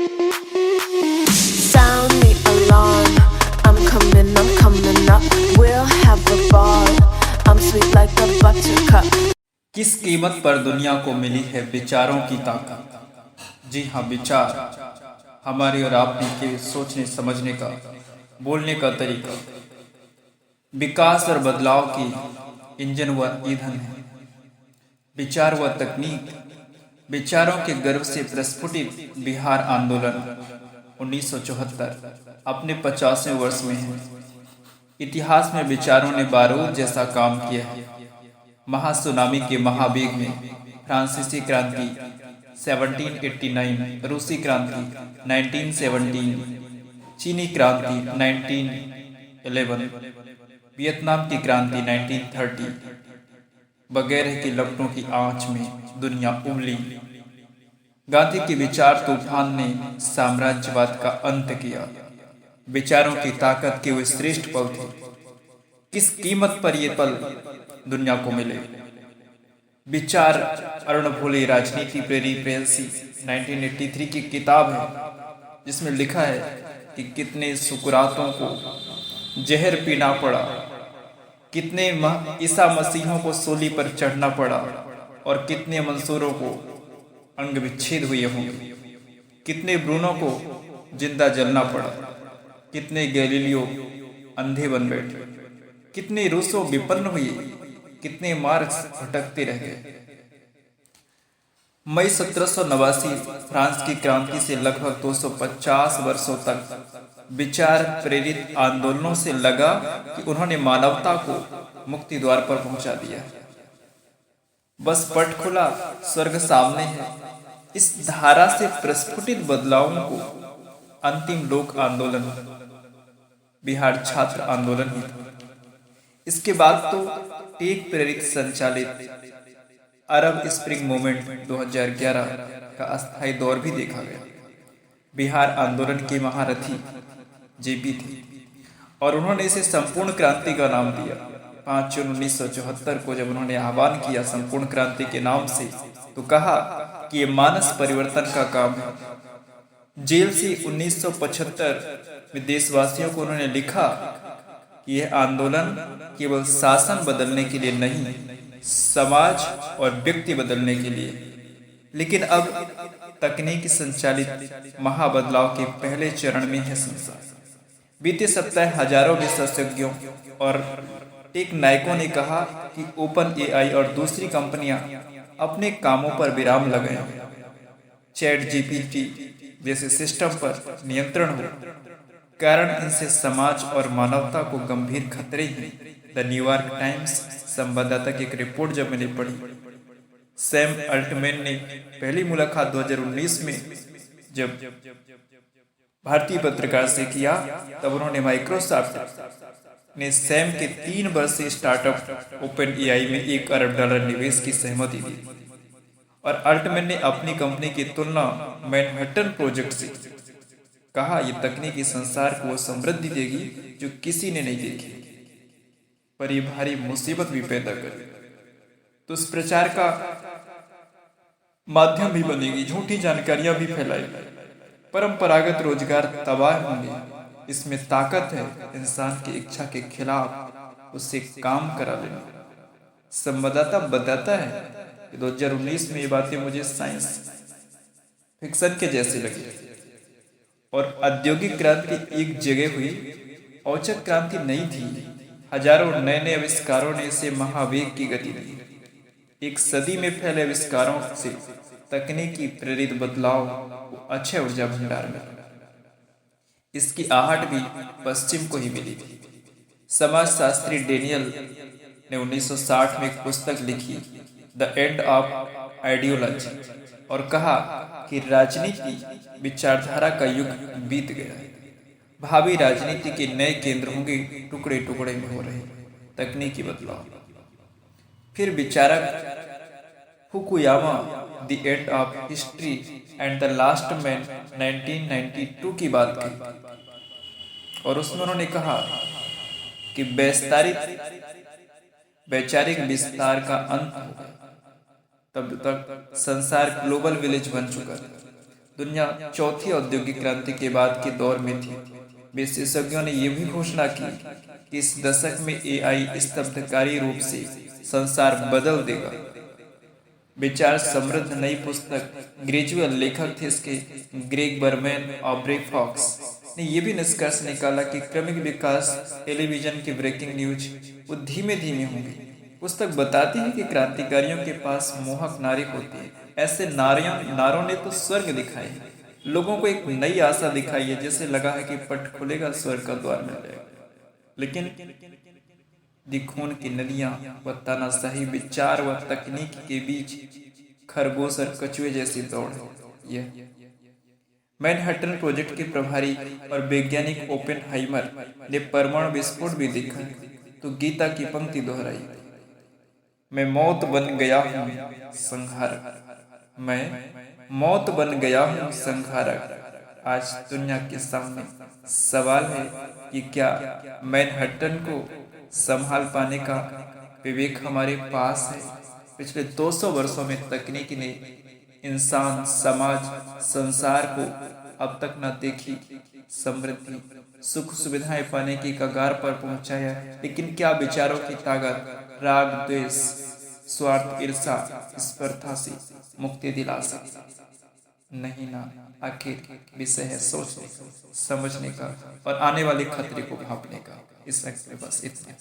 Sound the alarm. I'm coming up. We'll have a ball. I'm sweet like a buttercup. किस कीमत पर दुनिया को मिली है विचारों की ताकत। जी हाँ, विचार हमारे और आपके के सोचने समझने का, बोलने का तरीका, विकास और बदलाव की इंजन व ईंधन है। विचार व तकनीक। विचारों के गर्व से प्रस्फुटित बिहार आंदोलन 1974 अपने 50वें वर्ष में है। इतिहास में विचारों ने बारूद जैसा काम किया है। महासुनामी के महावेग में फ्रांसीसी क्रांति 1789, रूसी क्रांति 1917, चीनी क्रांति 1911, वियतनाम की क्रांति 1930 वगैरह की लपटों की आंच में दुनिया उबली। गांधी के विचार तूफान ने साम्राज्यवाद का अंत किया। विचारों की ताकत के वे श्रेष्ठ पल थे। किस कीमत पर ये पल दुनिया को मिले। विचार अरुण भोले राजनीति प्रेरी प्रेयसी 1983 की किताब है, जिसमें लिखा है कि कितने सुकरातों को जहर पीना पड़ा, कितने ईसा मसीहों को सूली पर चढ़ना पड़ा और कितने मंसूरों को अंग विच्छेद हुए होंगे, कितने ब्रूनों को जिंदा जलना पड़ा, कितने गैलीलियो अंधे बन बैठे, कितने रूसो विपन्न हुए, कितने मार्क्स भटकते रह गए। मई 1789 फ्रांस की क्रांति से लगभग 250 वर्षों तक विचार प्रेरित आंदोलनों से लगा कि उन्होंने मानवता को मुक्ति द्वार पर पहुंचा दिया। बस पट खुला, स्वर्ग सामने है। इस धारा से प्रस्फुटित बदलावों को अंतिम लोक आंदोलन बिहार छात्र आंदोलन ही था। इसके बाद तो टेक प्रेरित संचालित अरब स्प्रिंग मूवमेंट 2011 का अस्थायी दौर भी देखा गया। बिहार आंदोलन के महारथी जेपी थे और उन्होंने इसे संपूर्ण क्रांति का नाम दिया। 5 जून 1974 को जब उन्होंने आह्वान किया संपूर्ण क्रांति के नाम से, तो कहा कि ये मानस परिवर्तन का काम है। जेल से 1975 में देशवासियों को उन्होंने लिखा कि यह आंदोलन केवल शासन बदलने के लिए नहीं, समाज और व्यक्ति बदलने के लिए। लेकिन अब तकनीकी संचालित महाबदलाव के पहले चरण में है संसार। बीते सप्ताह हजारों विशेषज्ञों और टेक नायकों ने कहा कि ओपन एआई और दूसरी कंपनियां अपने कामों पर विराम लगाएं, चैट जीपीटी जैसे सिस्टम पर नियंत्रण हो, कारण इनसे समाज और मानवता को गंभीर खतरे हैं। द न्यूयॉर्क टाइम्स संवाददाता की एक रिपोर्ट जब मैंने पढ़ी, सैम अल्टमैन ने पहली मुलाकात 2019 में जब भारतीय पत्रकार से किया, तब उन्होंने माइक्रोसॉफ्ट ने सैम के 3 वर्षीय स्टार्टअप ओपन एआई में $1 अरब निवेश की सहमति दी और अल्टमैन ने अपनी कंपनी की तुलना मैनहट्टन प्रोजेक्ट से कहा, यह तकनीकी संसार को समृद्धि देगी जो किसी ने नहीं देखी, पर यह भारी मुसीबत भी पैदा करे। दुष्प्रचार का माध्यम भी बनेगी, झूठी जानकारियां भी फैलाएगी, परंपरागत रोजगार तबाह होंगे। इसमें ताकत है इंसान की इच्छा के खिलाफ उससे काम करा लेना। संवाददाता बताता है कि 2019 में ये बातें मुझे साइंस फिक्शन के जैसे लगी और औद्योगिक क्रांति एक जगह हुई, औचक क्रांति नहीं थी। हजारों नए नए आविष्कारों ने इसे महावेग की गति दी। एक सदी में फैले आविष्कारों से तकनीकी प्रेरित बदलाव को अक्षय ऊर्जा भंडार में इसकी आहट भी पश्चिम को ही मिली थी। समाजशास्त्री डेनियल ने 1960 में एक पुस्तक लिखी, द एंड ऑफ आइडियोलॉजी, और कहा कि राजनीति विचारधारा का युग बीत गया है। भावी राजनीति के नए केंद्र होंगे टुकड़े टुकड़े में हो रहे तकनीकी बदलाव। फिर विचारक Fukuyama the end of history and the last man 1992 की बात की और उसमें उन्होंने कहा कि वैचारिक विस्तार का अंत होगा, तब तक संसार ग्लोबल विलेज बन चुका है। दुनिया चौथी औद्योगिक क्रांति के बाद के दौर में थी। विशेषज्ञों ने यह भी घोषणा की कि इस दशक में एआई स्तब्धकारी रूप से संसार बदल देगा। विचार समृद्ध नई पुस्तक ग्रेजुअल लेखक थे इसके ग्रेग बर्मैन और ब्रे फॉक्स ने यह भी निष्कर्ष निकाला कि क्रमिक विकास टेलीविजन की ब्रेकिंग न्यूज वो धीमे धीमे होंगे। पुस्तक बताती है कि क्रांतिकारियों के पास मोहक नारी होती है। ऐसे नारों ने तो स्वर्ग दिखाए, लोगों को एक नई आशा दिखाई है, जैसे लगा है कि पट खुलेगा, स्वर्ग का द्वार मिल जाएगा। लेकिन खून की नदियां व तानाशाही विचार व तकनीक के बीच खरगोश और कछुए जैसी दौड़ है। मैनहट्टन प्रोजेक्ट के प्रभारी और वैज्ञानिक ओपेनहाइमर ने परमाणु विस्फोट भी देखा तो गीता की पंक्ति दोहराई, मैं मौत बन गया हूँ संहारक, मैं मौत बन गया हूँ संहारक। आज दुनिया के सामने सवाल है कि क्या मैनहट्टन को संभाल पाने का विवेक हमारे पास है? पिछले 200 वर्षों में तकनीक ने इंसान, समाज, संसार को अब तक न देखी समृद्धि, सुख सुविधाएं पाने की कगार पर पहुंचाया, लेकिन क्या विचारों की ताकत राग, द्वेष, स्वार्थ, ईर्षा, स्पर्धा से मुक्ति दिला सकती? नहीं ना। आखिर विषय है सोचने, समझने का और आने वाले खतरे को भांपने का। इस वक्त में बस इतना।